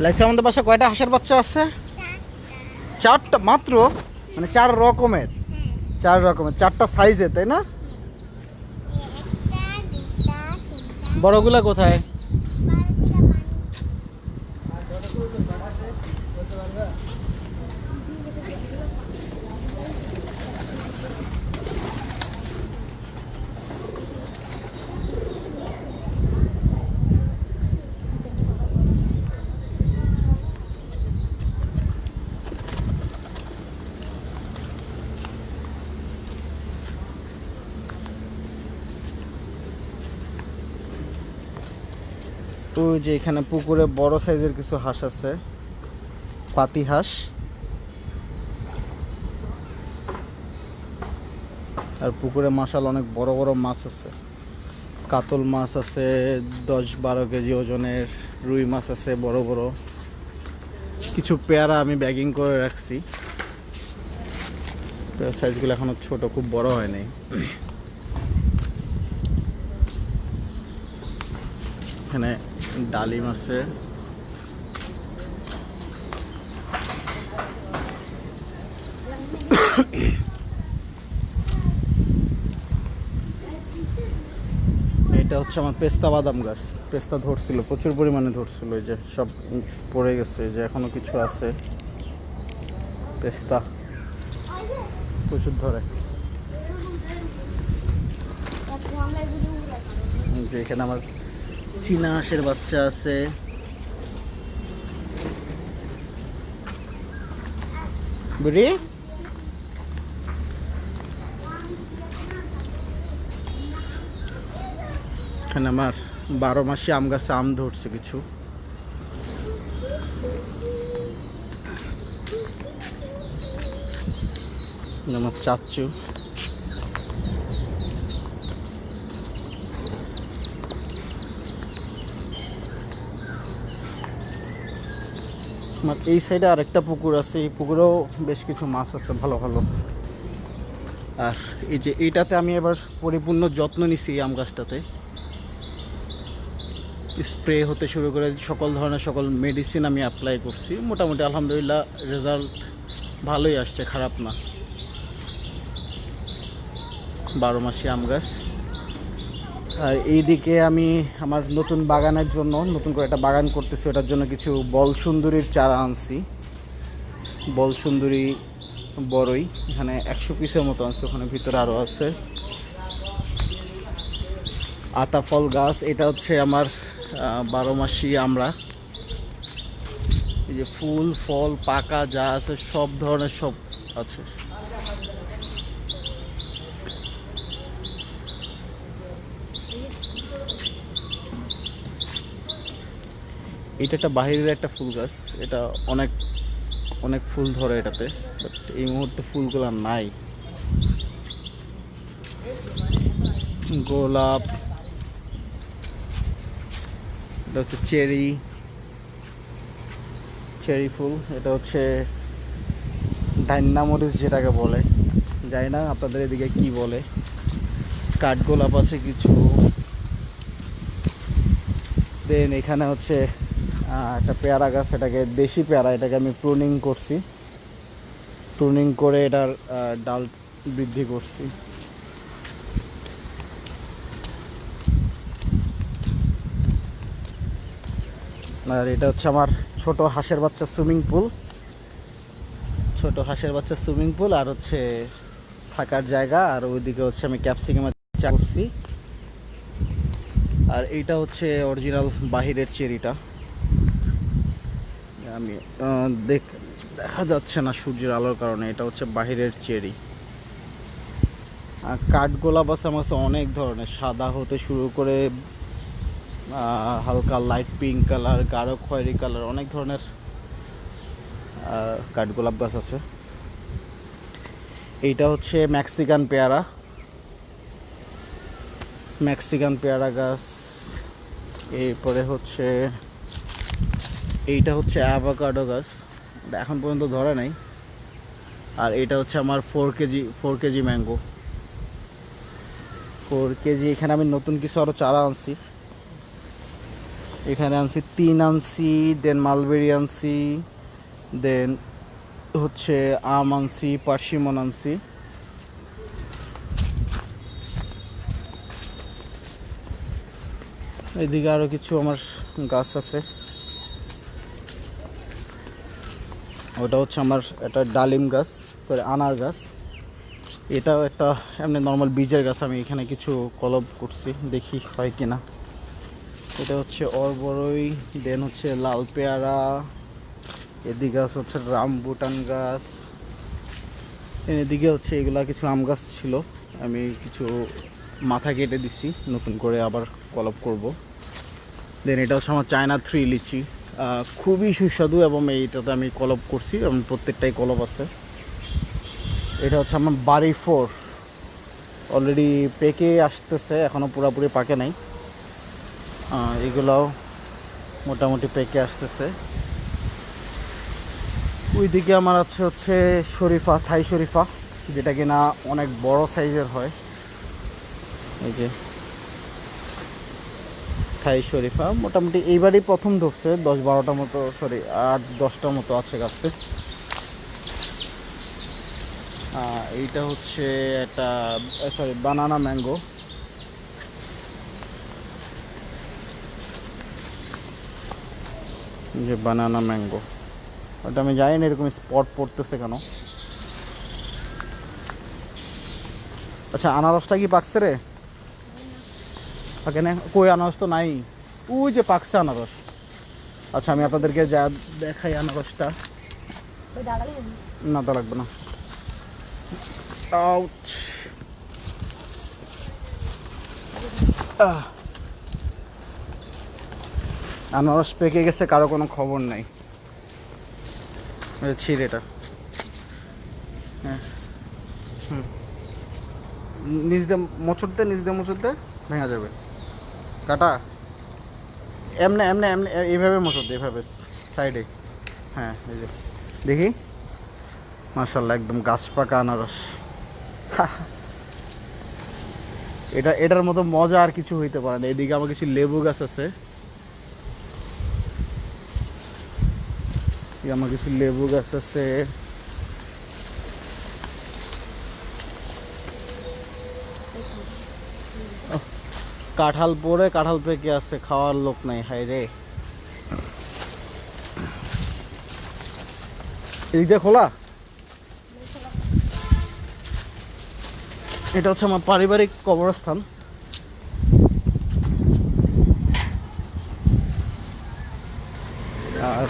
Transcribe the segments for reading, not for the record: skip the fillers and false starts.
লাইসা আমাদের বাসা কয়টা হাঁসের বাচ্চা আছে? চারটা মাত্র? মানে চার রকমের? চার রকমের, চারটা সাইজে, তাই না? বড়গুলা কোথায়? ওই যে এখানে পুকুরে বড় সাইজের কিছু হাঁস আছে, পাতি হাঁস। আর পুকুরে মাশাল অনেক বড় বড় মাছ আছে, কাতল মাছ আছে 10-12 কেজি ওজনের, রুই মাছ আছে বড় বড়। কিছু পেয়ারা আমি ব্যাগিং করে রাখছি, সাইজগুলো এখনো ছোট, খুব বড় হয় নাই। এখানে ডালিম আছে। এটা হচ্ছে আমার পেস্তা বাদাম গাছ, পেস্তা ধরছিল, প্রচুর পরিমাণে ধরছিল, এই যে সব পড়ে গেছে, এই যে এখনো কিছু আছে। পেস্তা প্রচুর ধরে। যে এখানে আমার চীনা হাঁসের বাচ্চা আছে। বুড়ি এখানে আমার 12 মাসি আম গাছে আম ধরছে কিছু। আমার চাচ্চু। আমার এই সাইডে আরেকটা পুকুর আছে, এই পুকুরেও বেশ কিছু মাছ আছে ভালো ভালো। আর এই যে এইটাতে আমি এবার পরিপূর্ণ যত্ন নিছি, আম গাছটাতে স্প্রে হতে শুরু করে সকল ধরনের মেডিসিন আমি অ্যাপ্লাই করছি। মোটামুটি আলহামদুলিল্লাহ রেজাল্ট ভালোই আসছে, খারাপ না। 12 মাসি আম গাছ। আর এইদিকে আমি আমার নতুন বাগানের জন্য, নতুন করে একটা বাগান করতেছি, ওটার জন্য কিছু বল সুন্দরীর চারা আনছি। বল সুন্দরী বড়ই এখানে 100 পিসের মতো আছে, ওখানে ভিতরে আরও আছে। আতা ফল গাছ, এটা হচ্ছে আমার 12 মাসি আমরা। এই যে ফুল ফল পাকা যা আছে সব ধরনের সব আছে। এটা একটা বাহিরের একটা ফুল গাছ, এটা অনেক অনেক ফুল ধরে এটাতে, বাট এই মুহূর্তে ফুলগুলো নাই। গোলাপ, এটা হচ্ছে চেরি ফুল, এটা হচ্ছে ডাইন্না মরিচ যেটাকে বলে, জানি না আপনাদের এদিকে কি বলে। কাঠগোলাপ আছে কিছু। দেন এখানে হচ্ছে একটা পেয়ারা গাছ, এটাকে দেশি পেয়ারা, এটাকে আমি প্রুনিং করছি, প্রুনিং করে এটার ডাল বৃদ্ধি করছি। আর এটা হচ্ছে আমার ছোট হাঁসের বাচ্চা সুইমিং পুল, ছোট হাঁসের বাচ্চা সুইমিং পুল, আর হচ্ছে থাকার জায়গা। আর ওইদিকে হচ্ছে আমি ক্যাপসিকাম চা করছি। আর এইটা হচ্ছে অরিজিনাল বাহিরের চেরিটা, আমি দেখা যাচ্ছে না সূর্যের আলোর কারণে, এটা হচ্ছে বাহিরের চেরি। আর কাঠগোলাপ আছে আমার কাছে অনেক ধরনের, সাদা হতে শুরু করে হালকা লাইট পিঙ্ক কালার, গাঢ় খয়েরি কালার, অনেক ধরনের কাঠগোলাপ গাছ আছে। এইটা হচ্ছে মেক্সিকান পেয়ারা গাছ। এরপরে হচ্ছে এইটা হচ্ছে অ্যাভোকাডো গাছ, এটা এখন পর্যন্ত ধরে নাই। আর এটা হচ্ছে আমার 4 কেজি ম্যাঙ্গো, 4 কেজি। এখানে আমি নতুন কিছু আরও চারা আনছি, এখানে আনছি 3 আনছি, দেন মালবেরি আনছি, দেন হচ্ছে আম আনছি, পার্সিমন আনছি। এদিকে আরও কিছু আমার গাছ আছে। ওটা হচ্ছে আমার একটা ডালিম গাছ, সরি আনার গাছ। এটাও একটা এমনি নর্মাল বীজের গাছ, আমি এখানে কিছু কলব করছি, দেখি হয় কিনা। এটা হচ্ছে অরবরই, দেন হচ্ছে লাল পেয়ারা, এদিকে গাছ হচ্ছে রামবুটান গাছ, এদিকে হচ্ছে এগুলা কিছু আম গাছ ছিল, আমি কিছু মাথা কেটে দিছি, নতুন করে আবার কলব করব। দেন এটা হচ্ছে আমার চায়না 3 লিচি, খুবই সুস্বাদু এবং এইটাতে আমি কলব করছি এবং প্রত্যেকটাই কলব আছে। এটা হচ্ছে আমার বাড়ি 4, অলরেডি পেকে আসতেছে, এখনও পুরোপুরি পাকে নাই। এগুলাও মোটামুটি পেকে আসতেছে। ওইদিকে আমার আছে হচ্ছে শরীফা, থাই শরীফা, যেটা কিনা অনেক বড় সাইজের হয়। এই যে থাই শরীফা মোটামুটি এইবারই প্রথম ধরছে, 10-12টা মতো, সরি 8-10টা মতো আছে গাছে। এইটা হচ্ছে একটা সরি বানানা ম্যাঙ্গো, যে বানানা ম্যাঙ্গো, ওটা আমি জানি না এরকম স্পট পড়তেছে কেন। আচ্ছা আনারসটা কি পাকছে রে? পাকে না, কই আনারস তো নাই, ওই যে পাকছে আনারস। আচ্ছা আমি আপনাদেরকে যা দেখাই আনারসটা, না তা লাগবে না। আউচ। আনারস পেকে গেছে, কারো কোনো খবর নাই। ছিঁড়েটা, হ্যাঁ নিচ দিয়ে মোচড়তে ভেঙে যাবে কাটা। এমনি এমনি এমনি এইভাবে মোচড়, এইভাবে সাইডে, হ্যাঁ এই যে দেখি, মাশাআল্লাহ একদম গাছ পাকা আনারস। এটার মতো মজা আর কিছু হইতে পারে না। এদিকে আমার কিছু লেবু গাছ আছে, আমার কিছু লেবু গাছ আছে। কাঁঠাল পরে কাঁঠাল পেকে আছে, খাওয়ার লোক নাই, হাই রে। এদিক দিয়ে খোলা। এটা হচ্ছে আমার পারিবারিক কবরস্থান। আর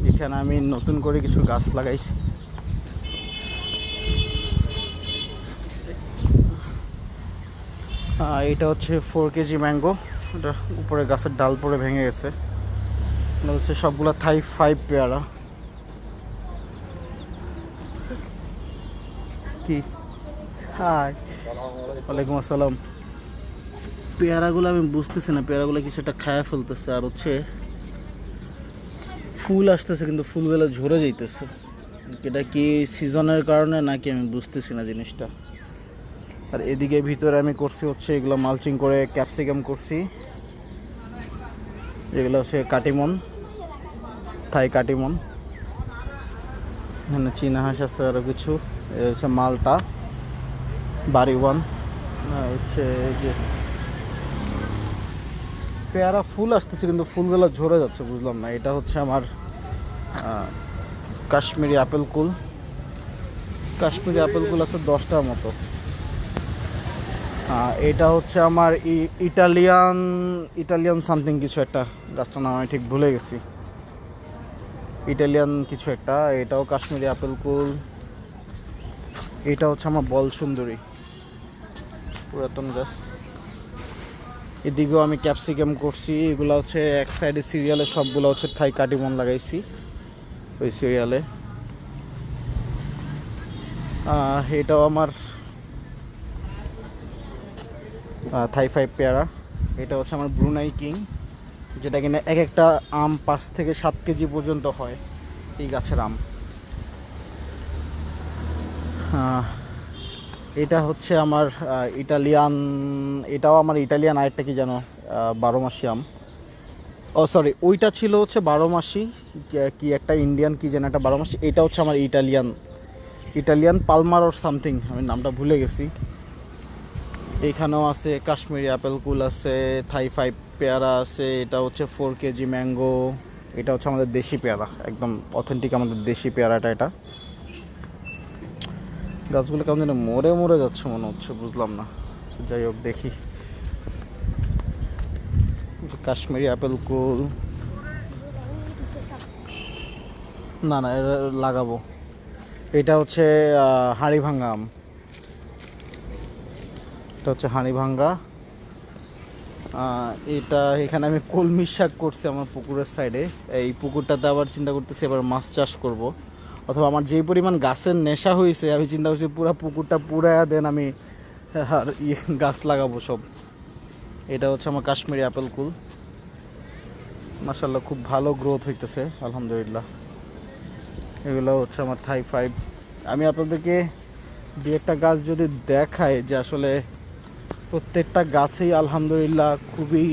এখানে আমি নতুন করে কিছু গাছ লাগাইছি। এটা হচ্ছে 4 কেজি ম্যাঙ্গো, এটা উপরে গাছের ডাল পরে ভেঙে গেছে। এটা হচ্ছে সবগুলো থাই 5 পেয়ারা। কি হাই, ওয়ালাইকুম আসসালাম। পেয়ারাগুলো আমি বুঝতেছি না, পেয়ারাগুলো কিছু একটা খায়া ফেলতেছে, আর হচ্ছে ফুল আসতেছে কিন্তু ফুলগুলো ঝরে যাইতেছে। এটা কি সিজনের কারণে নাকি আমি বুঝতেছি না জিনিসটা। আর এদিকে ভিতরে আমি করছি হচ্ছে এগুলো মালচিং করে ক্যাপসিকাম করছি, এগুলো হচ্ছে কাটিমন, থাই কাটিমন। এখানে চীনা হাঁস আছে, আরও কিছু। এ হচ্ছে মালটা বাড়ি 1। হচ্ছে এই যে পেয়ারা ফুল আসতেছে কিন্তু ফুলগুলো ঝরে যাচ্ছে, বুঝলাম না। এটা হচ্ছে আমার কাশ্মীরি আপেল কুল, কাশ্মীরি আপেল কুল আছে 10টার মতো। এটা হচ্ছে আমার ইটালিয়ান সামথিং কিছু একটা, গাছটার নাম আমি ঠিক ভুলে গেছি, ইটালিয়ান কিছু একটা। এটাও কাশ্মীরি আপেল কুল। এটা হচ্ছে আমার বল সুন্দরী, পুরাতন গাছ। এদিকেও আমি ক্যাপসিকাম করছি, এগুলো হচ্ছে এক সাইডে সিরিয়ালে সবগুলো হচ্ছে থাই কাটিমন লাগাইছি ওই সিরিয়ালে। এটাও আমার থাই 5 পেয়ারা। এটা হচ্ছে আমার ব্রুনাই কিং, যেটা কিনা এক একটা আম 5 থেকে 7 কেজি পর্যন্ত হয় এই গাছের আম। এটা হচ্ছে আমার ইটালিয়ান, এটাও আমার ইটালিয়ান, আরেকটা কি যেন 12 মাসি আম। ও সরি, ওইটা ছিল হচ্ছে 12 মাসি, কি একটা ইন্ডিয়ান কি যেন একটা 12 মাসি। এটা হচ্ছে আমার ইটালিয়ান, ইটালিয়ান পালমার ওর সামথিং, আমি নামটা ভুলে গেছি। এইখানেও আছে কাশ্মীরি অ্যাপেল কুল আছে, থাই 5 পেয়ারা আছে, এটা হচ্ছে 4 কেজি ম্যাঙ্গো। এটা হচ্ছে আমাদের দেশি পেয়ারা, একদম অথেন্টিক আমাদের দেশি পেয়ারাটা। এটা গাছগুলো কেমন যেন মরে মরে যাচ্ছে মনে হচ্ছে, বুঝলাম না। যাই হোক দেখি। কাশ্মীরি অ্যাপেল কুল, না না এটা লাগাবো। এটা হচ্ছে হাড়ি ভাঙ্গা আম, এটা হচ্ছে হাড়ি ভাঙ্গা। এটা এখানে আমি কলমি শাক করছি আমার পুকুরের সাইডে। এই পুকুরটাতে আবার চিন্তা করতেছি এবার মাছ চাষ করব, অথবা আমার যেই পরিমাণ গাছের নেশা হয়েছে আমি চিন্তা করছি পুরো পুকুরটা পুরায়া দেন আমি আর গাছ লাগাবো সব। এটা হচ্ছে আমার কাশ্মীরি অ্যাপেল কুল, মাশাআল্লাহ খুব ভালো গ্রোথ হইতেছে আলহামদুলিল্লাহ। এগুলো হচ্ছে আমার থাই 5। আমি আপনাদেরকে দু একটা গাছ যদি দেখাই যে আসলে প্রত্যেকটা গাছেই আলহামদুলিল্লাহ খুবই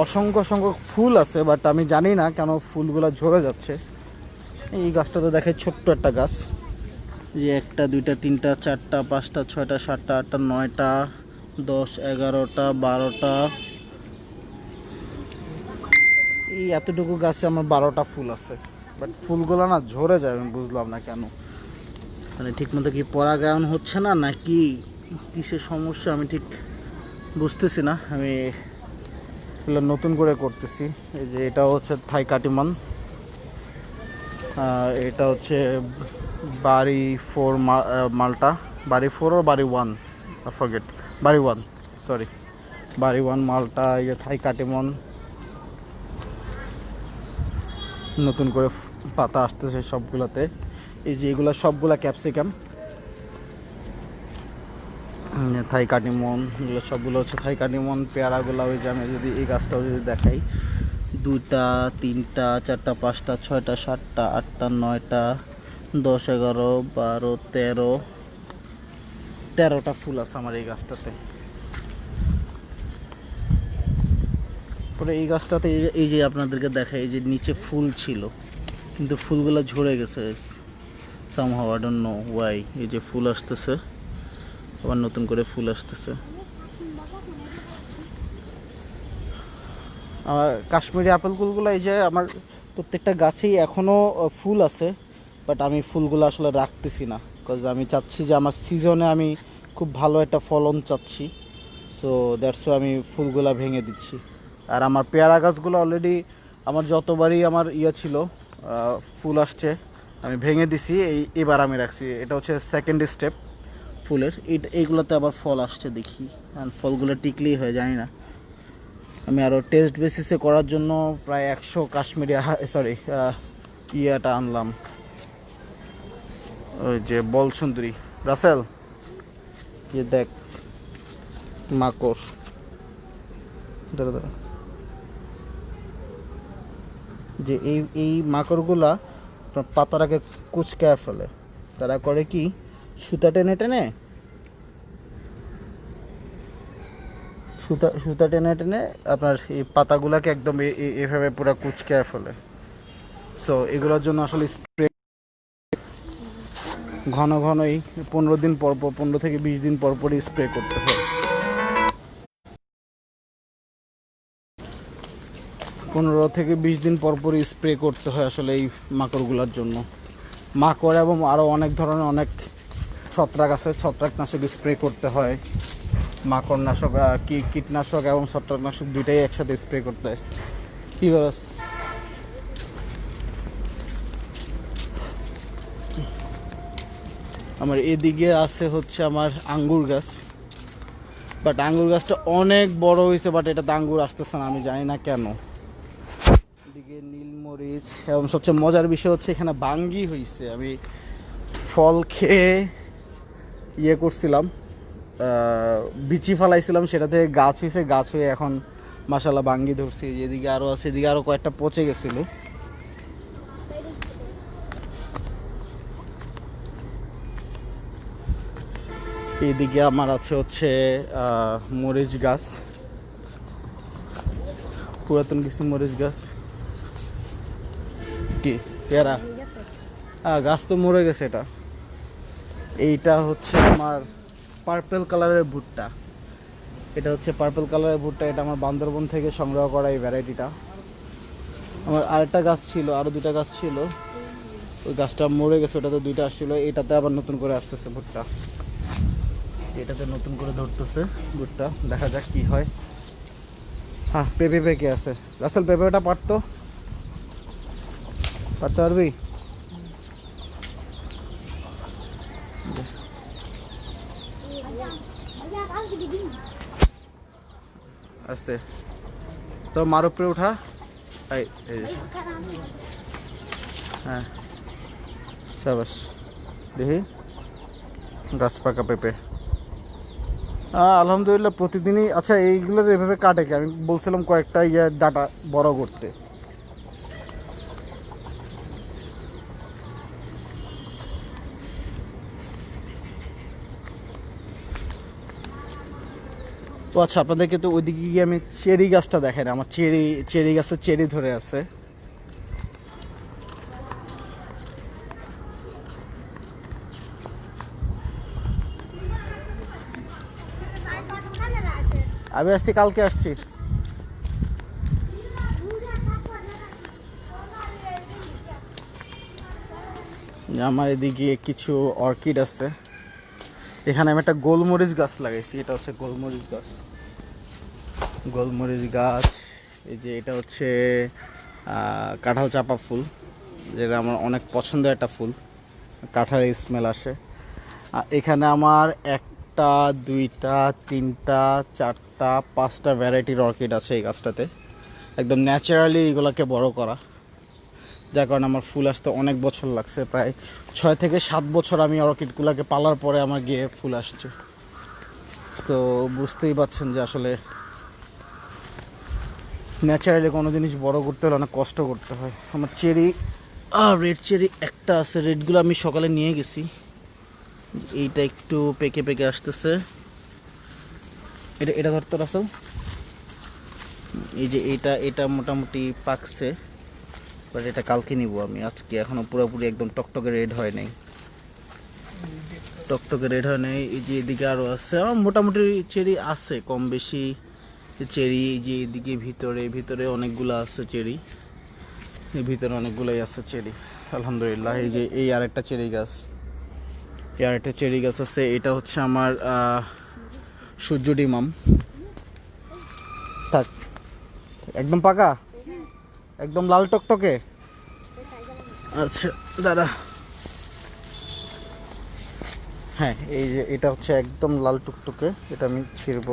অসংখ্য সংখ্যক ফুল আছে, বাট আমি জানি না কেন ফুলগুলো ঝরে যাচ্ছে। এই গাছটাতে দেখাই ছোট্ট একটা গাছ, যে 1টা 2টা 3টা 4টা 5টা 6টা 7টা 8টা 9টা 10 11টা 12টা, এই এতটুকু গাছে আমার 12টা ফুল আছে, বাট ফুলগুলো না ঝরে যায়, আমি বুঝলাম না কেন। মানে ঠিকমতো কি পরাগায়ন হচ্ছে না নাকি কিসের সমস্যা আমি ঠিক বুঝতেছি না। আমি এগুলো নতুন করে করতেছি। এই যে এটা হচ্ছে থাই কাটিমান, এটা হচ্ছে বাড়ি 4 মালটা, বাড়ি 4 ও বাড়ি 1, ফরগেট, বাড়ি 1 সরি, বাড়ি 1 মালটা। এই যে থাই কাটিমন, নতুন করে পাতা আসতেছে সবগুলোতে। এই যে এগুলো সবগুলা ক্যাপসিকাম, থাই কাটিমন, এগুলো সবগুলো হচ্ছে থাই কাটিমন। পেয়ারাগুলো ওই যে আমি যদি এই গাছটাও যদি দেখাই, 2টা 3টা 4টা 5টা 6টা 7টা 8টা 9টা 10 11 12 13টা ফুল আছে আমার এই গাছটাতে। পরে এই গাছটাতে এই যে আপনাদেরকে দেখাই, এই যে নিচে ফুল ছিল কিন্তু ফুলগুলো ঝরে গেছে somehow, I don't know Y. এই যে ফুল আসতেছে, আবার নতুন করে ফুল আসতেছে। আমার কাশ্মীরি আপেল কুলগুলো এই যে আমার প্রত্যেকটা গাছেই এখনও ফুল আছে, বাট আমি ফুলগুলো আসলে রাখতেছি না, বিকজ আমি চাচ্ছি যে আমার সিজনে আমি খুব ভালো একটা ফলন চাচ্ছি। সো দ্যাটস ওয়াই আমি ফুলগুলো ভেঙে দিচ্ছি। আর আমার পেয়ারা গাছগুলো অলরেডি আমার যতবারই আমার ছিল ফুল আসছে আমি ভেঙে দিছি, এবার আমি রাখছি। এটা হচ্ছে সেকেন্ড স্টেপ ফুলের। এইগুলোতে আবার ফল আসছে দেখি, আর ফলগুলো টিকলেই হয় জানি না। আমি আরও টেস্ট বেসিসে করার জন্য প্রায় 100 কাশ্মীরি সরি ইয়াটা আনলাম, ওই যে বল সুন্দরী। রাসেল ইয়ে দেখ মাকড়, দাঁড়া দাঁড়া, যে এই মাকড়গুলা পাতাটাকে কুচকায় ফেলে। তারা করে কি, সুতা টেনে টেনে সুতা টেনে টেনে আপনার এই পাতাগুলাকে একদম এভাবে পুরো কুচকায় ফেলে। সো এগুলোর জন্য আসলে স্প্রে ঘন ঘনই 15 দিন পর পর, 15 থেকে 20 দিন পর পরই স্প্রে করতে হয়। 15 থেকে 20 দিন পর পরই স্প্রে করতে হয় আসলে এই মাকড়গুলোর জন্য। মাকড় এবং আরও অনেক ধরনের অনেক ছত্রাক আছে, ছত্রাকনাশক স্প্রে করতে হয়। মাকড়নাশক কীটনাশক এবং ছত্রাকনাশক দুইটাই একসাথে স্প্রে করতে হয়। কী করস? আমার এদিকে আছে হচ্ছে আমার আঙ্গুর গাছ, বাট আঙ্গুর গাছটা অনেক বড় হয়েছে, বাট এটাতে আঙ্গুর আসতেছে না, আমি জানি না কেন। এদিকে নীলমরিচ, এবং সবচেয়ে মজার বিষয় হচ্ছে এখানে বাঙ্গি হয়েছে। আমি ফল খেয়ে করছিলাম, বিচি ফালাইছিলাম, সেটা থেকে গাছ হয়েছে, গাছ হয়ে এখন মাশাআল্লাহ বাঙ্গি ধরছি। এদিকে আরও আছে, এদিকে আরও কয়েকটা পচে গেছিলো। এইদিকে আমার আছে হচ্ছে মরিচ গাছ, পুরাতন কিছু মরিচ গাছ। কি পেয়ারা? গাছ তো মরে গেছে। এটা এইটা হচ্ছে আমার পার্পল কালারের ভুট্টা। এটা হচ্ছে পার্পল কালারের ভুট্টা। এটা আমার বান্দরবন থেকে সংগ্রহ করা এই ভ্যারাইটিটা। আমার আরেকটা গাছ ছিল, আরও দুটা গাছ ছিল, ওই গাছটা মরে গেছে, ওটাতে দুইটা আসছিল। এটাতে আবার নতুন করে আসতেছে ভুট্টা, এটাতে নতুন করে ধরতেছে ভুট্টা। দেখা যাক কি হয়। হ্যাঁ, পেঁপে পেকে আছে। রাসেল পেঁপেটা পারতে পারবি? আস্তে তো মার উপরে উঠা। হ্যাঁ, সাবাস। দেখি গাছ পাকা পেঁপে। আলহামদুলিল্লাহ প্রতিদিনই। আচ্ছা, এইগুলোর এভাবে কাটে কি? আমি বলছিলাম কয়েকটা ডাটা বড় করতে। ও আচ্ছা, আপনাদেরকে তো ওইদিকে গিয়ে আমি চেরি গাছটা দেখাই না। আমার চেরি গাছে চেরি ধরে আছে। আমি আসছি, কালকে আসছি। আমার এদিকে কিছু অর্কিড আছে। এখানে আমি একটা গোলমরিচ গাছ লাগাইছি। এটা হচ্ছে গোলমরিচ গাছ। গোলমরিচ গাছ। এই যে এটা হচ্ছে কাঁঠাল চাপা ফুল, যেটা আমার অনেক পছন্দের একটা ফুল। কাঁঠালের স্মেল আসে। এখানে আমার একটা, দুইটা, তিনটা, চারটা, পাঁচটা ভ্যারাইটির অর্কিড আছে এই গাছটাতে। একদম ন্যাচারালি এগুলোকে বড় করা, যার কারণে আমার ফুল আসতে অনেক বছর লাগছে। প্রায় 6 থেকে 7 বছর আমি অর্কিডগুলোকে পালার পরে আমার গিয়ে ফুল আসছে। তো বুঝতেই পারছেন যে আসলে ন্যাচারালি কোনো জিনিস বড় করতে হলে অনেক কষ্ট করতে হয়। আমার চেরি, রেড চেরি একটা আছে। রেডগুলো আমি সকালে নিয়ে গেছি। এইটা একটু পেকে পেকে আসতেছে। এটা ধরতে রাসেল। এই যে এটা মোটামুটি পাকছে, বাট এটা কালকে নিব আমি। আজকে এখনো পুরোপুরি একদম টকটকে রেড হয় নাই, টকটকে রেড হয় নাই। এই যে এদিকে আরও আছে। আমার মোটামুটি চেরি আছে কম বেশি চেরি। এই যে এদিকে ভিতরে অনেকগুলো আছে চেরি। এই ভিতরে অনেকগুলোই আছে চেরি, আলহামদুলিল্লাহ। এই যে এই আরেকটা চেরি গাছ, এই আরেকটা চেরি গাছ আছে। এটা হচ্ছে আমার সূর্যডিমাম। থাক, একদম পাকা, একদম লাল টকটকে। আচ্ছা দাদা, হ্যাঁ এই যে এটা হচ্ছে একদম লাল টুকটুকে। এটা আমি ছিড়ব।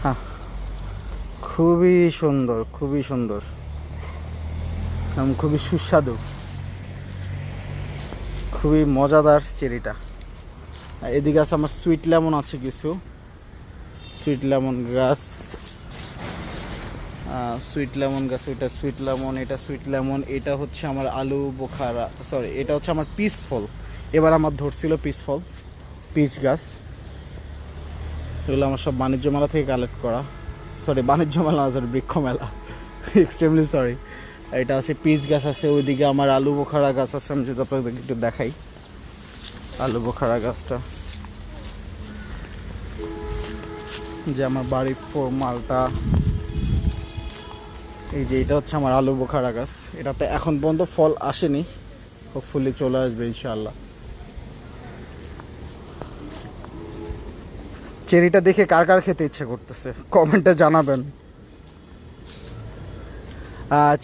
হ্যাঁ, খুবই সুন্দর, খুবই সুন্দর, খুবই সুস্বাদু, খুবই মজাদার চেরিটা। এদিকে আছে আমার সুইট লেমন আছে কিছু, সুইট লেমন গাছ। সুইট লেমন গাছ, ওইটা সুইট লেমন, এটা সুইট লেমন। এটা হচ্ছে আমার আলু বোখারা, সরি এটা হচ্ছে আমার পিস ফল। এবার আমার ধরছিল পিস ফল, পিচ গাছ। এগুলো আমার সব বাণিজ্য মেলা থেকে কালেক্ট করা। সরি বাণিজ্য মেলা, সরি বৃক্ষ মেলা, এক্সট্রিমলি সরি। এটা আছে পিচ গাছ আছে। ওইদিকে আমার আলু বোখারা গাছ আছে। আমি যদি আপনাদের একটু দেখাই আলু বোখারা গাছটা, যে আমার বাড়ির মালটা। এই যে এটা হচ্ছে আমার আলু বোখারা গাছ। এটাতে এখন পর্যন্ত ফল আসেনি, হোপফুলি চলে আসবে ইনশাআল্লাহ। চেরিটা দেখে কার কার খেতে ইচ্ছে করতেছে কমেন্টে জানাবেন।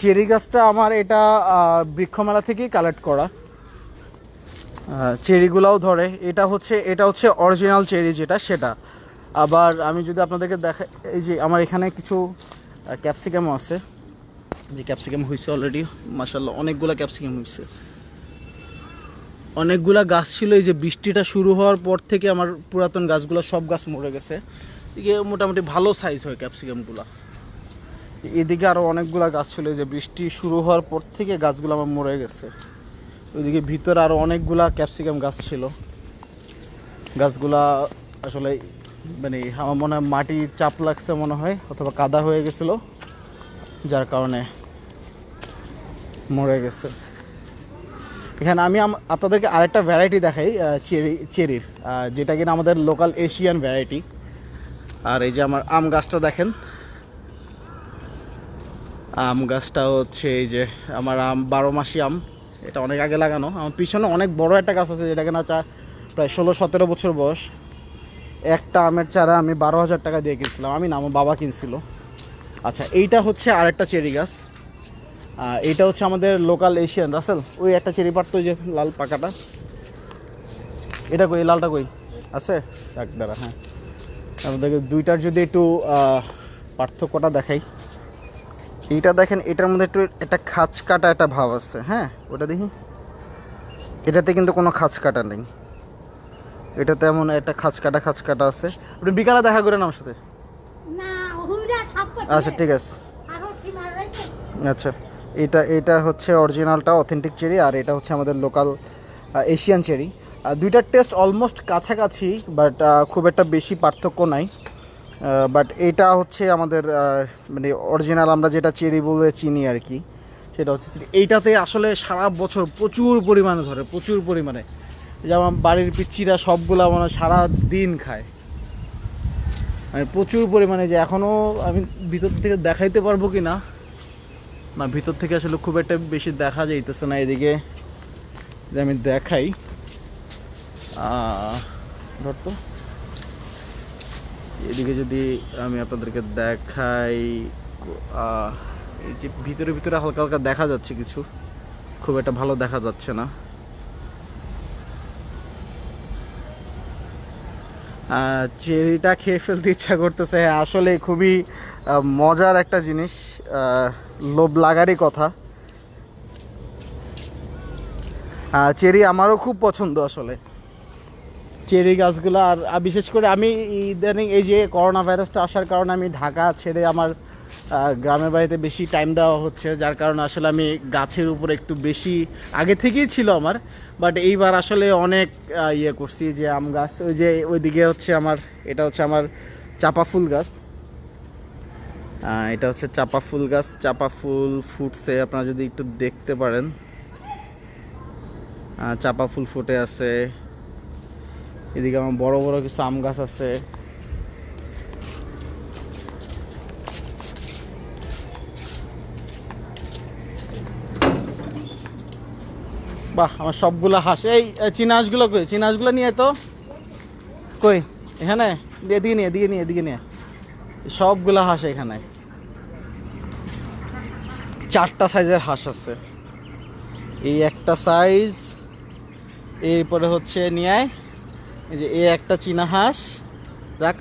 চেরি গাছটা আমার এটা বৃক্ষমেলা থেকেই কালেক্ট করা। চেরিগুলাও ধরে। এটা হচ্ছে অরিজিনাল চেরি যেটা, সেটা। আবার আমি যদি আপনাদেরকে দেখাই, এই যে আমার এখানে কিছু ক্যাপসিকামও আছে। যে ক্যাপসিকাম হয়েছে অলরেডি, মাশাআল্লাহ অনেকগুলো ক্যাপসিকাম হয়েছে। অনেকগুলা গাছ ছিল, এই যে বৃষ্টিটা শুরু হওয়ার পর থেকে আমার পুরাতন গাছগুলো সব গাছ মরে গেছে। এদিকে মোটামুটি ভালো সাইজ হয় ক্যাপসিকামগুলো। এদিকে আরও অনেকগুলা গাছ ছিল, এই যে বৃষ্টি শুরু হওয়ার পর থেকে গাছগুলো আমার মরে গেছে। ওইদিকে ভিতরে আরও অনেকগুলা ক্যাপসিকাম গাছ ছিল। গাছগুলা আসলে মানে আমার মনে হয় মাটি চাপ লাগছে মনে হয়, অথবা কাদা হয়ে গেছিলো, যার কারণে মরে গেছে। এখানে আমি আপনাদেরকে আরেকটা ভ্যারাইটি দেখাই চেরির, যেটা কিনা আমাদের লোকাল এশিয়ান ভ্যারাইটি। আর এই যে আমার আম গাছটা দেখেন, আম গাছটা হচ্ছে এই যে আমার আম 12 মাসি আম। এটা অনেক আগে লাগানো। আমার পিছনে অনেক বড় একটা গাছ আছে, যেটা কিনা প্রায় 16-17 বছর বয়স। একটা আমের চারা আমি 12,000 টাকা দিয়ে কিনছিলাম, আমি না, আমার বাবা কিনছিল। আচ্ছা, এইটা হচ্ছে আরেকটা চেরি গাছ। এইটা হচ্ছে আমাদের লোকাল এশিয়ান রাসেল। ওই একটা চেরি পাড়তো, ওই যে লাল পাকাটা, এটা কই, লালটা কই আছে এক দ্বারা। হ্যাঁ, আমাদেরকে দুইটার যদি একটু পার্থক্যটা দেখাই। এইটা দেখেন, এটার মধ্যে একটু একটা খাঁচ কাটা একটা ভাব আছে। হ্যাঁ, ওটা দেখি, এটাতে কিন্তু কোনো খাঁচ কাটা নেই। এটাতে এমন একটা খাঁচ কাটা আছে। আপনি বিকালে দেখা করেন আমার সাথে। আচ্ছা, ঠিক আছে। আচ্ছা, এটা হচ্ছে অরিজিনালটা, অথেন্টিক চেরি। আর এটা হচ্ছে আমাদের লোকাল এশিয়ান চেরি। দুইটার টেস্ট অলমোস্ট কাছাকাছি, বাট খুব একটা বেশি পার্থক্য নাই। বাট এটা হচ্ছে আমাদের মানে অরিজিনাল আমরা যেটা চেরি বলে চিনি আর কি, সেটা হচ্ছে এইটাতে আসলে সারা বছর প্রচুর পরিমাণে ধরে, প্রচুর পরিমাণে। যেমন বাড়ির পিচ্চিরা সবগুলা মানে সারা দিন খায়, মানে প্রচুর পরিমাণে। যে এখনও আমি ভিতর থেকে দেখাইতে পারবো কি না, না ভিতর থেকে আসলে খুব একটা বেশি দেখা যাইতেছে না। এদিকে যে আমি দেখাই, ধরতো এদিকে যদি আমি আপনাদেরকে দেখাই, এই যে ভিতরে ভিতরে হালকা হালকা দেখা যাচ্ছে কিছু, খুব একটা ভালো দেখা যাচ্ছে না। চেরিটা খেয়ে ফেলতে ইচ্ছা করতেছে। হ্যাঁ, আসলে খুবই মজার একটা জিনিস, লোভ লাগারই কথা। চেরি আমারও খুব পছন্দ আসলে, চেরি গাছগুলো। আর বিশেষ করে আমি ইদানিং এই যে করোনা ভাইরাসটা আসার কারণে আমি ঢাকা ছেড়ে আমার গ্রামের বাড়িতে বেশি টাইম দেওয়া হচ্ছে, যার কারণে আসলে আমি গাছের উপর একটু বেশি, আগে থেকেই ছিল আমার, বাট এইবার আসলে অনেক ইয়ে করছি। যে আম গাছ, ওই যে ওইদিকে হচ্ছে আমার, এটা হচ্ছে আমার চাপা ফুল গাছ। এটা হচ্ছে চাপা ফুল গাছ, চাপা ফুল ফুটছে, আপনারা যদি একটু দেখতে পারেন, চাপা ফুল ফুটে আছে। এদিকে আমার বড় বড় কিছু আম গাছ আছে। বাহ, আমার সবগুলো হাঁস। এই চীনা হাঁসগুলো কই, চীনা হাঁসগুলো নিয়ে তো কই, এখানে এদিকে নিয়ে সবগুলো হাঁস এখানে। 4টা সাইজের হাঁস আছে। এই একটা সাইজ, এরপরে হচ্ছে নিয়ে আয়, এই যে এই একটা চীনা হাঁস, রাখ।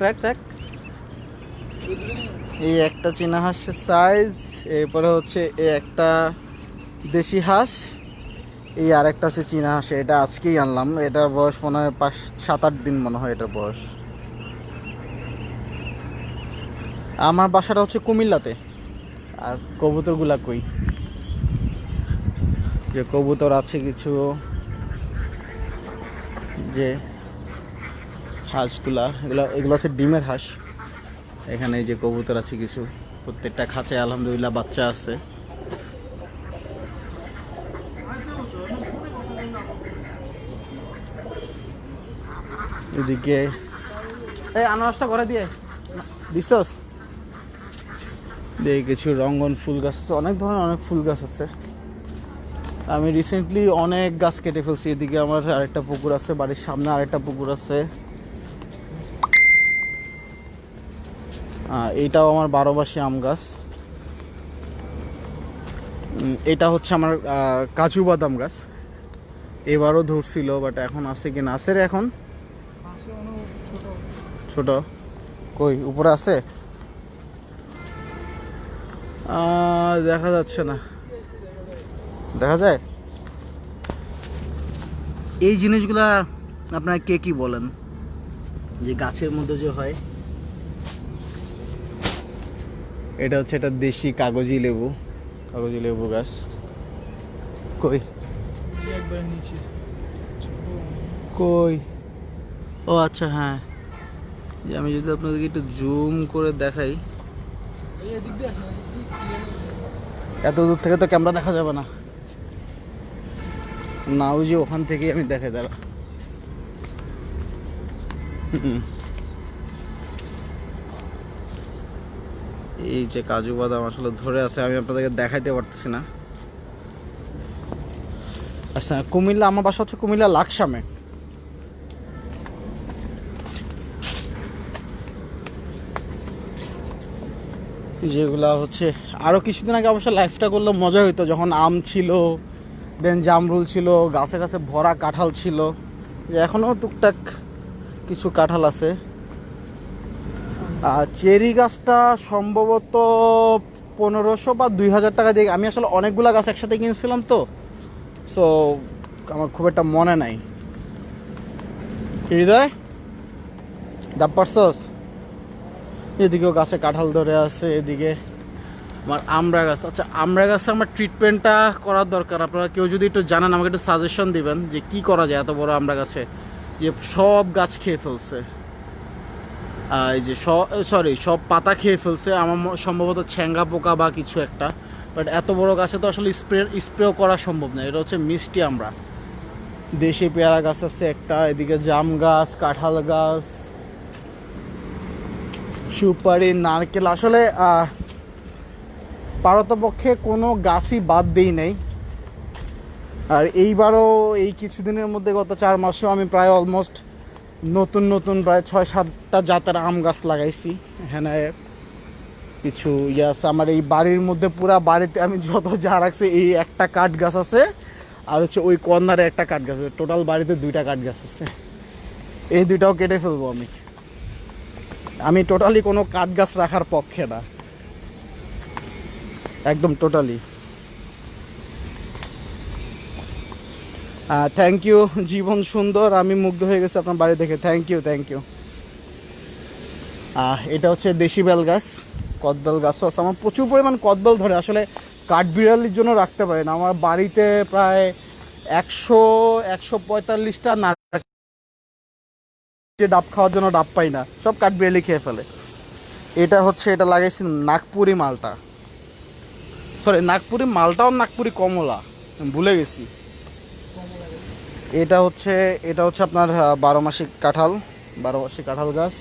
এই একটা চীনা হাঁসের সাইজ, এরপরে হচ্ছে এই একটা দেশি হাঁস, এই আরেকটা হচ্ছে চীনা হাঁস। এটা আজকেই আনলাম, এটার বয়স মনে হয় 5-7-8 দিন মনে হয় এটার বয়স। আমার বাসাটা হচ্ছে কুমিল্লাতে। আর কবুতরগুলা কই, যে কবুতর আছে কিছু, যে হাঁসগুলা, এগুলো হচ্ছে ডিমের হাঁস। এখানে এই যে কবুতর আছে কিছু, প্রত্যেকটা খাঁচায় আলহামদুলিল্লাহ বাচ্চা আছে। এদিকে এই আনারসটা করে দিয়ে দিছস, দিয়ে কিছু রঙ্গন ফুল গাছ আছে, অনেক ধরনের অনেক ফুল গাছ আছে। আমি রিসেন্টলি অনেক গাছ কেটে ফেলছি। এদিকে আমার আরেকটা পুকুর আছে, বাড়ির সামনে আরেকটা পুকুর আছে। এইটাও আমার 12 মাসি আম গাছ। এটা হচ্ছে আমার কাজু বাদাম গাছ। এবারও ধরছিল, বাট এখন আছে কি না, আছে রে এখন ছোট, কই উপরে আছে, দেখা যাচ্ছে না, দেখা যায়। এই জিনিসগুলা আপনারা কে কি বলেন, যে গাছের মধ্যে যে হয়, এটা হচ্ছে একটা দেশি কাগজি লেবু গাছ। কই একবার নিচে কই? ও আচ্ছা, হ্যাঁ, যে আমি যদি আপনাদেরকে একটু জুম করে দেখাই, এদিক দিয়ে আসেন, এত দূর থেকে তো ক্যামেরা দেখা যাবে না। না, ওই যে ওখান থেকেই আমি দেখাই, দাঁড়া। এই যে কাজু বাদাম আসলে ধরে আছে, আমি আপনাদেরকে দেখাইতে পারতেছি না। আচ্ছা, কুমিল্লা, আমার বাসা হচ্ছে কুমিল্লা লাকসামে। যেগুলা হচ্ছে আরও কিছুদিন আগে অবশ্য লাইফটা করলে মজা হইতো, যখন আম ছিল, দেন জামরুল ছিল, গাছে গাছে ভরা কাঁঠাল ছিল। যে এখনও টুকটাক কিছু কাঁঠাল আছে। আর চেরি গাছটা সম্ভবত 1500 বা 2000 টাকা দিয়ে, আমি আসলে অনেকগুলো গাছ একসাথে কিনেছিলাম তো, সো আমার খুব একটা মনে নাই। হৃদয় ডাব পারছস? এদিকেও গাছে কাঁঠাল ধরে আছে, এদিকে আমার আমড়া গাছ। আচ্ছা, আমড়া গাছে আমার ট্রিটমেন্টটা করার দরকার। আপনারা কেউ যদি একটু জানেন আমাকে একটু সাজেশন দিবেন যে কি করা যায় এত বড় আমড়া গাছে, যে সব গাছ খেয়ে ফেলছে। এই যে সব পাতা খেয়ে ফেলছে। আমার সম্ভবত ছ্যাঙ্গা পোকা বা কিছু একটা। বাট এত বড় গাছে তো আসলে স্প্রেও করা সম্ভব না। এটা হচ্ছে মিষ্টি আমড়া। দেশি পেয়ারা গাছ আছে একটা, এদিকে জাম গাছ, কাঁঠাল গাছ, সুপারি, নারকেল। আসলে পারতপক্ষে কোনো গাছই বাদ দিই নাই। আর এইবারও এই কিছুদিনের মধ্যে গত 4 মাসেও আমি প্রায় অলমোস্ট নতুন নতুন প্রায় 6-7টা জাতের আম গাছ লাগাইছি। এখানে কিছু আছে আমার এই বাড়ির মধ্যে, পুরা বাড়িতে আমি যত যা রাখছি, এই একটা কাঠ গাছ আছে, আর হচ্ছে ওই কর্নারে একটা কাঠ গাছ আছে। টোটাল বাড়িতে 2টা কাঠ গাছ আছে। এই 2টাও কেটে ফেলবো আমি টোটালি কোনো কাঠ গাছ রাখার পক্ষে না, একদম টোটালি। থ্যাংক ইউ জীবন সুন্দর, আমি মুগ্ধ হয়ে গেছি আপনার বাড়ি দেখে। Thank you. এটা হচ্ছে দেশি বেল গাছ, কদবেল গাছও আছে। আমার প্রচুর পরিমাণ কদবেল ধরে। আসলে কাঠবিড়ালির জন্য রাখতে পারি না। আমার বাড়িতে প্রায় 145টা না, ডাব খাওয়ার জন্য ডাব পাই না, সব কাঠবিড়ালি খেয়ে ফেলে। এটা লাগাইছি নাগপুরি মালটা, সরি নাগপুরি মালটাও নাগপুরি কমলা, ভুলে গেছি। এটা হচ্ছে আপনার 12 মাসি কাঁঠাল গাছ।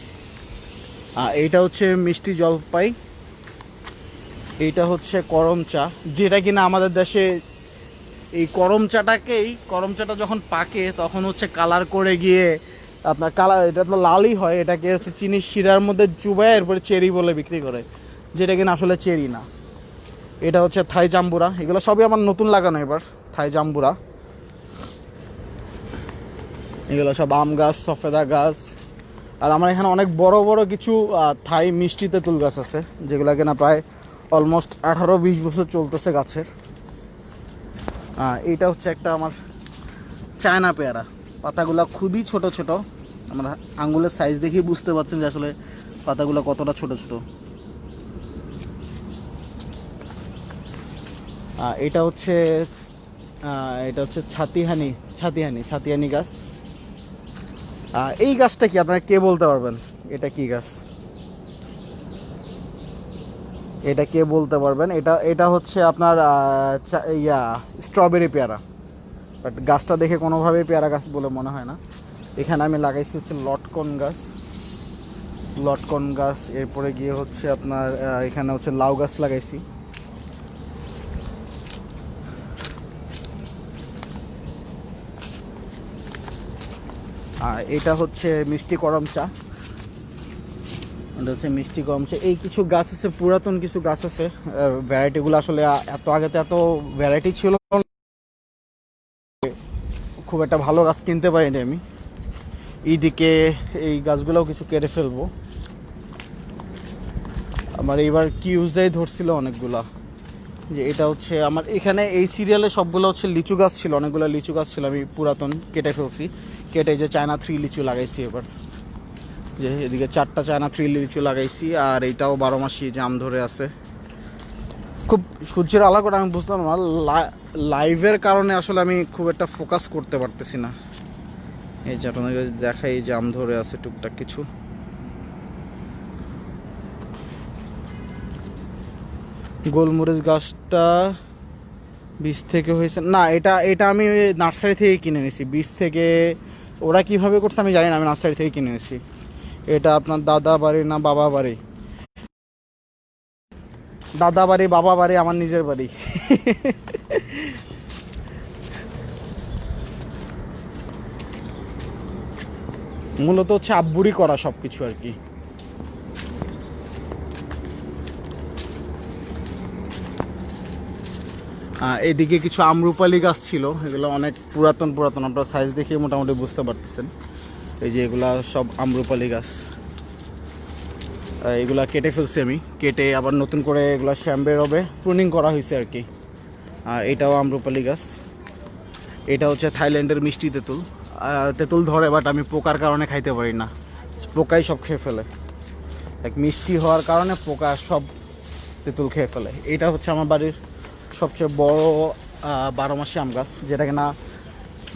এইটা হচ্ছে মিষ্টি জলপাই। এইটা হচ্ছে করম চা, যেটা কিনা আমাদের দেশে এই করম চাটা যখন পাকে তখন হচ্ছে কালার করে গিয়ে আপনার এটা তো লালই হয়। এটাকে হচ্ছে চিনি শিরার মধ্যে চুবায় এরপরে চেরি বলে বিক্রি করে, যেটা কিনা আসলে চেরি না। এটা হচ্ছে থাই জাম্বুরা। এগুলো সবই আমার নতুন লাগানো এবার, থাই জাম্বুরা। এগুলো সব আম গাছ, সফেদা গাছ। আর আমার এখানে অনেক বড় বড় কিছু থাই মিষ্টি তেঁতুল গাছ আছে, যেগুলো কিনা প্রায় অলমোস্ট 18-20 বছর চলতেছে গাছের। এইটা হচ্ছে একটা আমার চায়না পেয়ারা। পাতাগুলো খুবই ছোট ছোট, আমরা আঙ্গুলের সাইজ দেখেই বুঝতে পারছেন যে আসলে পাতাগুলো কতটা ছোট ছোট। এটা হচ্ছে ছাতিয়ানি গাছ। এই গাছটা কি আপনারা কে বলতে পারবেন? এটা কি গাছ? এটা হচ্ছে আপনার স্ট্রবেরি পেয়ারা। বাট গাছটা দেখে কোনোভাবেই পেয়ারা গাছ বলে মনে হয় না। এখানে আমি লাগাইছি হচ্ছে লটকন গাছ। এরপরে গিয়ে হচ্ছে আপনার এখানে হচ্ছে লাউ গাছ লাগাইছি। আর এটা হচ্ছে মিষ্টি করম চা। এই কিছু গাছ আছে, পুরাতন কিছু গাছ আছে। ভ্যারাইটিগুলো আসলে আগে তো এত ভ্যারাইটি ছিল, খুব একটা ভালো গাছ কিনতে পারিনি আমি। এইদিকে এই গাছগুলোও কিছু কেটে ফেলবো। আমার এইবার কিউজাই ধরছিল অনেকগুলা। যে এটা হচ্ছে আমার এখানে এই সিরিয়ালে সবগুলো হচ্ছে লিচু গাছ ছিল, অনেকগুলো লিচু গাছ ছিল, আমি পুরাতন কেটে ফেলছি। কেটে যে চায়না 3 লিচু লাগাইছি এবার। যে এদিকে 4টা চায়না 3 লিচু লাগাইছি। আর এইটাও 12 মাসি জাম ধরে আছে। খুব সূর্যের আলো করে আমি বুঝলাম না লাইভের কারণে আসলে আমি খুব একটা ফোকাস করতে পারতেছি না। এই যে আপনাদের দেখাই, যে আম ধরে আছে টুকটাক কিছু। গোলমরিচ গাছটা বীজ থেকে হয়েছে না, এটা এটা আমি নার্সারি থেকে কিনে নিয়েছি। বীজ থেকে ওরা কিভাবে করছে আমি জানি না, আমি নার্সারি থেকে কিনে নিয়েছি। এটা আপনার দাদা বাড়ি না বাবা বাড়ি? দাদা বাড়ি, বাবা বাড়ি, আমার নিজের বাড়ি। মূলত হচ্ছে আব্বুরই করা সব কিছু আর কি। এদিকে কিছু আমরুপালি গাছ ছিল, এগুলো অনেক পুরাতন পুরাতন, আপনারা সাইজ দেখে মোটামুটি বুঝতে পারতেছেন। এই যে এগুলা সব আমরুপালি গাছ, এগুলা কেটে ফেলছি আমি, কেটে আবার নতুন করে এগুলা শ্যাম বেরোবে, প্রুনিং করা হয়েছে আর কি। এটাও আমরুপালি গাছ। এটা হচ্ছে থাইল্যান্ডের মিষ্টি তেঁতুল। তেঁতুল ধরে, বাট আমি পোকার কারণে খাইতে পারি না, পোকাই সব খেয়ে ফেলে। এক মিষ্টি হওয়ার কারণে পোকা সব তেঁতুল খেয়ে ফেলে। এটা হচ্ছে আমার বাড়ির সবচেয়ে বড় 12 মাসি আম গাছ, যেটা কিনা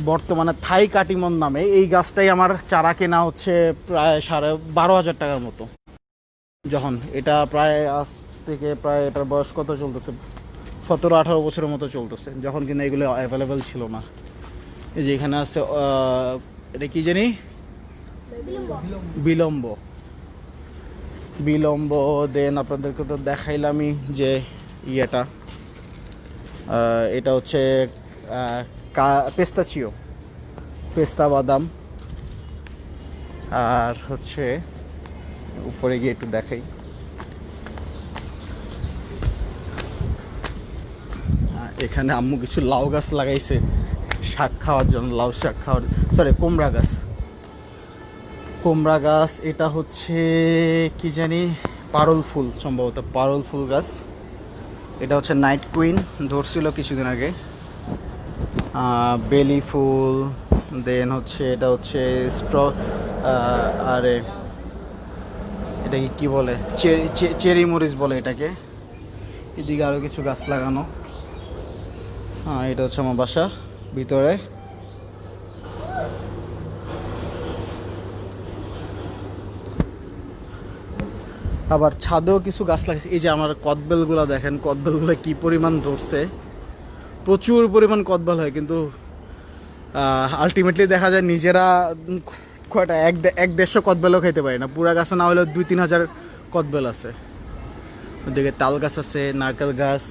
বর্তমানে থাই কাটিমন নামে। এই গাছটাই আমার চারা কেনা হচ্ছে প্রায় 12,500 টাকার মতো। যখন এটা প্রায় আজ থেকে প্রায় এটার বয়স কত চলতেছে, 17-18 বছরের মতো চলতেছে, যখন কিনা এগুলো অ্যাভেলেবেল ছিল না। এই যে এখানে আছে এটা কি জানি, বিলম্ব। বিলম্ব দেন আপনাদেরকে তো দেখাইলামই যে ইয়েটা, এটা হচ্ছে পেস্তাচিও, পেস্তা বাদাম। আর হচ্ছে উপরে গিয়ে একটু দেখাই, এখানে আম্মু কিছু লাউ গাছ লাগাইছে শাক খাওয়ার জন্য, লাউ শাক খাওয়ার, সরি কুমড়া গাছ। কুমড়া গাছ, এটা হচ্ছে কি জানি পারল ফুল, সম্ভবত পারল ফুল গাছ। এটা হচ্ছে নাইট কুইন, ধরছিল কিছুদিন আগে। বেলি ফুল, দেন হচ্ছে এটা হচ্ছে আরে এটাকে কি বলে, চেরি মরিচ বলে এটাকে। এদিকে আরও কিছু গাছ লাগানো। এটা হচ্ছে আমার বাসা ভিতরে। আবার ছাদেও কিছু গাছ লাগাইছে। এই যে আমার কদবেলগুলো দেখেন, কদবেলগুলো কি পরিমাণ ধরছে, প্রচুর পরিমাণ কদবেল হয়, কিন্তু আলটিমেটলি দেখা যায় নিজেরা কয়টা 100-150 কদবেলও খাইতে পারি না। পুরা গাছে না হলেও 2-3 হাজার কদবেল আছে। ওদিকে তাল গাছ আছে, নারকেল গাছ।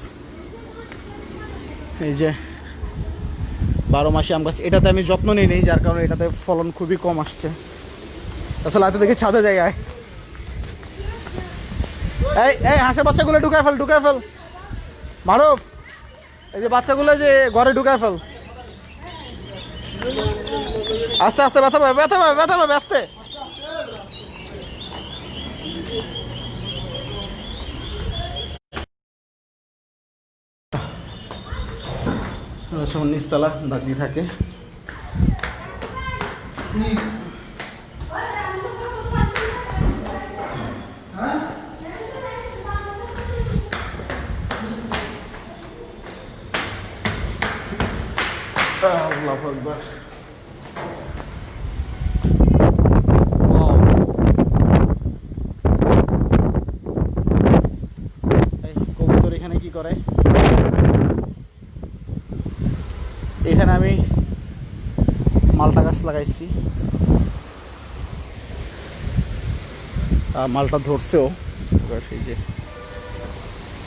এই যে 12 মাসি আম গাছ, এটাতে আমি যত্ন নিই নেই, যার কারণে এটাতে ফলন খুবই কম আসছে। আসলে এত দেখি ছাদে জায়গায় এই এই হাঁসের বাচ্চাগুলো ঢুকায় ফেল মারুফ, এই যে বাচ্চাগুলো যে ঘরে ঢুকায় ফেল, আস্তে আস্তে, ব্যথা পাবে আস্তে। নিচতলা দাদি থাকে। আল্লাহু আকবার। এই কবুতর এখানে কি করে? এখানে আমি মালটা গাছ লাগাইছি, মালটা ধরছেও, সেই যে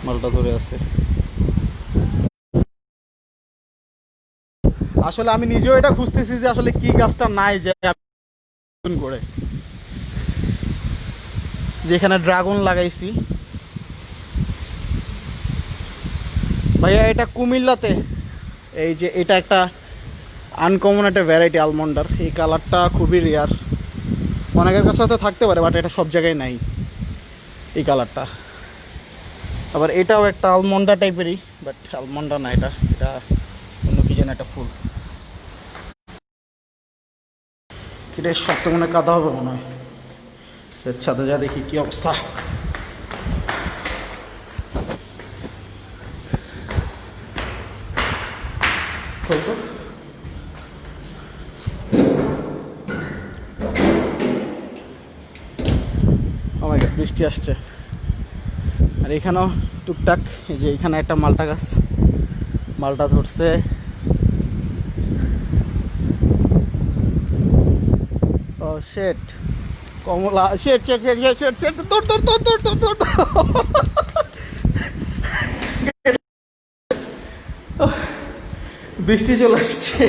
মালটা ধরে আছে। আসলে আমি নিজেও এটা খুঁজতেছি যে আসলে কি গাছটা নাই যে করে, যেখানে ড্রাগন লাগাইছি। ভাইয়া এটা কুমিল্লাতে, এই যে এটা একটা আনকমন একটা ভ্যারাইটি আলমন্ডার। এই কালারটা খুবই রেয়ার, অনেকের কাছে হয়তো থাকতে পারে, বাট এটা সব জায়গায় নাই এই কালারটা। আবার এটাও একটা আলমন্ডা টাইপেরই, বাট আলমন্ডা না, এটা এটা অন্য কি যেন একটা ফুল। এটা শক্ত মনে কাদা হবে মনে হয়, ছাদে যা দেখি কি অবস্থা। খোলতো। ও মাই গড, বৃষ্টি আসছে। আর এখানেও টুকটাক, এই যে এখানে একটা মালটা গাছ, মালটা ধরছে। ও শেট, কমলা, শেট শেট শেট শেট শেট শেট, তোর তোর তোর তোর তোর তোর। বৃষ্টি চলে আসছে।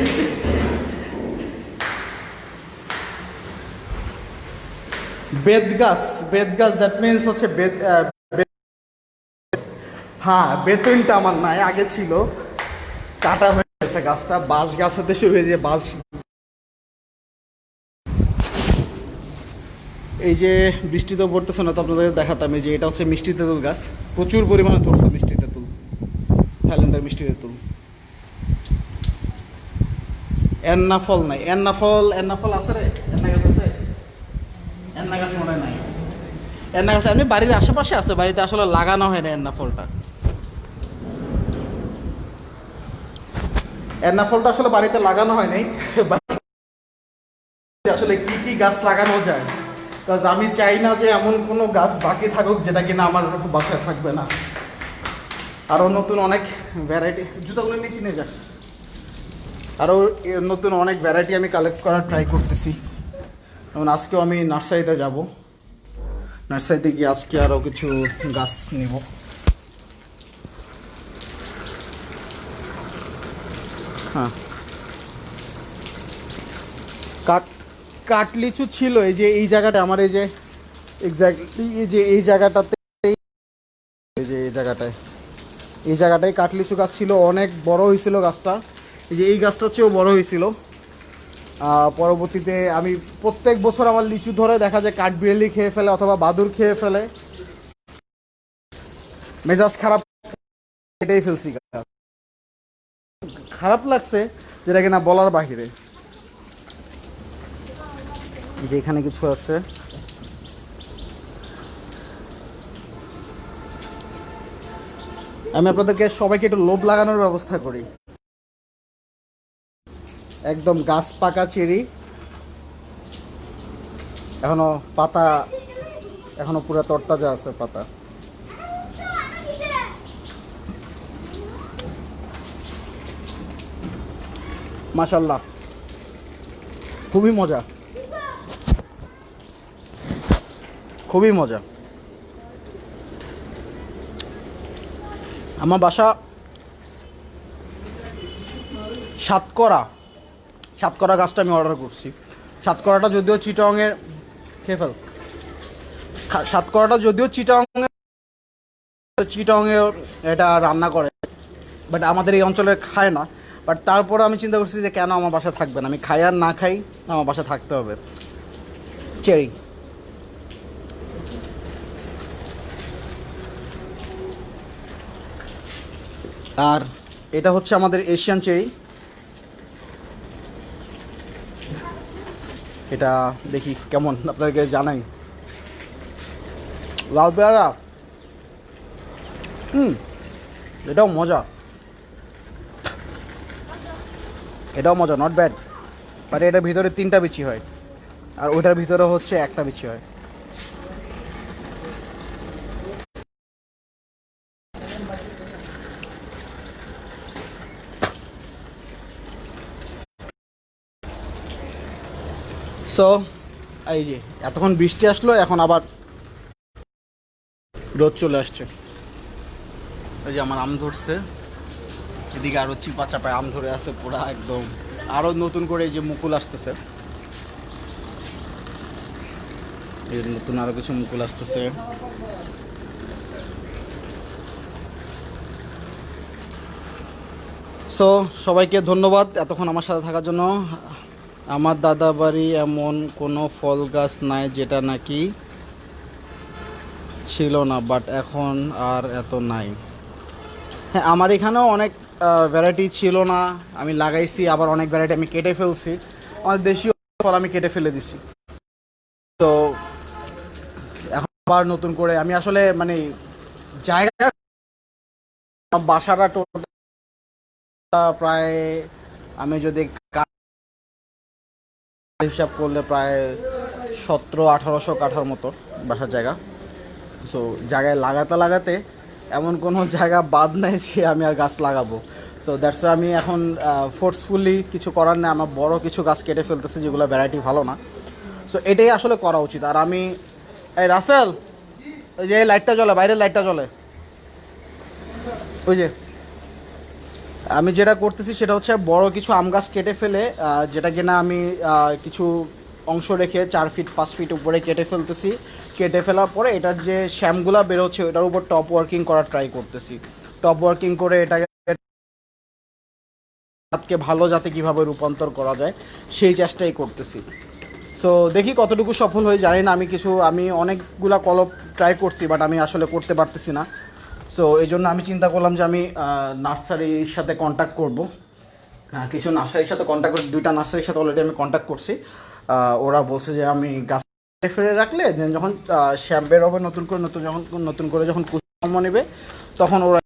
বেদ গাছ, বেদ গাছ, দ্যাট মিনস হচ্ছে বেদ। হ্যাঁ, বেতনটা আমার নাই, আগে ছিল, কাটা হয়ে গেছে গাছটা। বাঁশ গাছ হতে শুরু হয়েছে, বাঁশ। এই যে বৃষ্টি তো পড়তেছে না, তো আপনাদের দেখাতাম। এই যে এটা হচ্ছে মিষ্টি তেঁতুল গাছ, প্রচুর পরিমাণে ধরছে মিষ্টি তেঁতুল, থাইল্যান্ডের মিষ্টি তেঁতুল। এন্না ফল নাই, এন্না ফল, এন্না ফল আছে রে, এন্না গাছ আছে, এন্না গাছ মনে হয় নাই। এন্না গাছ এমনি বাড়ির আশেপাশে আছে, বাড়িতে আসলে লাগানো হয় না এন্না ফলটা। এন্না ফলটা আসলে বাড়িতে লাগানো হয় নাই। আসলে কি কি গাছ লাগানো যায়, কাজ আমি চাই না যে এমন কোনো গাছ বাকি থাকুক যেটা কিনা আমার বাসায় থাকবে না। আরও নতুন অনেক ভ্যারাইটি, জুতাগুলো নিচে নিয়ে যাক, আরও নতুন অনেক ভ্যারাইটি আমি কালেক্ট করার ট্রাই করতেছি। যেমন আজকেও আমি নার্সারিতে যাব, নার্সারিতে গিয়ে আজকে আরও কিছু গাছ নিব। হ্যাঁ, কাঠ লিচু ছিল এই যে এই জায়গাটা, আমার এই যে এক্স্যাক্টলি এই যে এই জায়গাটাতে, এই যে এই জায়গাটায় কাঠ লিচু গাছ ছিল, অনেক বড় হয়েছিল গাছটা। এই যে এই গাছটার চেয়েও বড় হয়েছিল। পরবর্তীতে আমি প্রত্যেক বছর আমার লিচু ধরে দেখা যায় কাঠবিড়ালি খেয়ে ফেলে অথবা বাদুর খেয়ে ফেলে, মেজাজ খারাপ, এটাই ফেলছি। খারাপ লাগছে যেটা কিনা বলার বাহিরে। যে এখানে কিছু আছে, আমি আপনাদেরকে সবাইকে একটু লোভ লাগানোর ব্যবস্থা করি। একদম গাছ পাকা চেরি, এখনো পাতা, এখনো পুরো তরতাজা আছে পাতা। মাশাল্লাহ, খুবই মজা, খুবই মজা। আমার বাসা সাতকরা, সাতকরা গাছটা আমি অর্ডার করছি। সাতকরাটা যদিও চিটাংয়ের, খেয়ে ফেল, সাতকরাটা যদিও চিটাংয়ে এটা রান্না করে, বাট আমাদের এই অঞ্চলে খায় না। বাট তারপরে আমি চিন্তা করছি যে কেন আমার বাসা থাকবে না, আমি খাই আর না খাই, আমার বাসা থাকতে হবে। চেরি, আর এটা হচ্ছে আমাদের এশিয়ান চেরি। এটা দেখি কেমন, আপনাদেরকে জানাই। লাল পেয়ারা, এটাও মজা, এটাও মজা, নট ব্যাড। বাট এটার ভিতরে 3টা বিচি হয়, আর ওইটার ভিতরে হচ্ছে 1টা বিচি হয়। সো এই যে এতক্ষণ বৃষ্টি আসলো, এখন আবার রোদ চলে আসছে। এই যে আমার আম ধরছে, এদিকে আরও চিপা চাপায় আম ধরে আছে পুরা একদম। আরও নতুন করে এই যে মুকুল আসতেছে, এই নতুন আরও কিছু মুকুল আসতেছে। সো সবাইকে ধন্যবাদ এতক্ষণ আমার সাথে থাকার জন্য। আমার দাদা বাড়ি এমন কোনো ফল গাছ নাই যেটা নাকি ছিল না, বাট এখন আর এত নাই। হ্যাঁ, আমার এখানেও অনেক ভ্যারাইটি ছিল না, আমি লাগাইছি, আবার অনেক ভ্যারাইটি আমি কেটে ফেলছি। আমার দেশীয় ফল আমি কেটে ফেলে দিছি। তো এখন আবার নতুন করে আমি আসলে মানে জায়গা, বাসাটা টোটাল প্রায় আমি যদি হিসাব করলে প্রায় 1700-1800 কাঠার মতো বাসার জায়গা। সো জায়গায় লাগাতে লাগাতে এমন কোনো জায়গা বাদ নাই যে আমি আর গাছ লাগাবো। সো দ্যাটস আমি এখন ফোর্সফুলি কিছু করার নেই, আমার বড় কিছু গাছ কেটে ফেলতেছি যেগুলো ভ্যারাইটি ভালো না। সো এটাই আসলে করা উচিত। আর আমি এই রাসেল, ওই যে লাইটটা জ্বলে, বাইরের লাইটটা জ্বলে, ওই যে আমি যেটা করতেছি সেটা হচ্ছে বড় কিছু আম গাছ কেটে ফেলে যেটা কিনা আমি কিছু অংশ রেখে 4 ফিট 5 ফিট উপরে কেটে ফেলতেছি। কেটে ফেলার পরে এটার যে শ্যামগুলা বেরোচ্ছে ওটার উপর টপ ওয়ার্কিং করার ট্রাই করতেছি। টপ ওয়ার্কিং করে এটাকে ভালো যাতে কীভাবে রূপান্তর করা যায় সেই চেষ্টাই করতেছি। সো দেখি কতটুকু সফল হয়ে, জানি না। আমি অনেকগুলা কলপ ট্রাই করছি, বাট আমি আসলে করতে পারতেছি না। সো এই জন্য আমি চিন্তা করলাম যে আমি নার্সারির সাথে কন্ট্যাক্ট করব। কিছু নার্সারির সাথে কন্ট্যাক্ট করে, 2টা নার্সারির সাথে অলরেডি আমি কন্ট্যাক্ট করছি। ওরা বলছে যে আমি গাছ ফেলে রাখলে যখন শ্যাম বের হবে নতুন করে যখন কুসুম নেবে তখন ওরা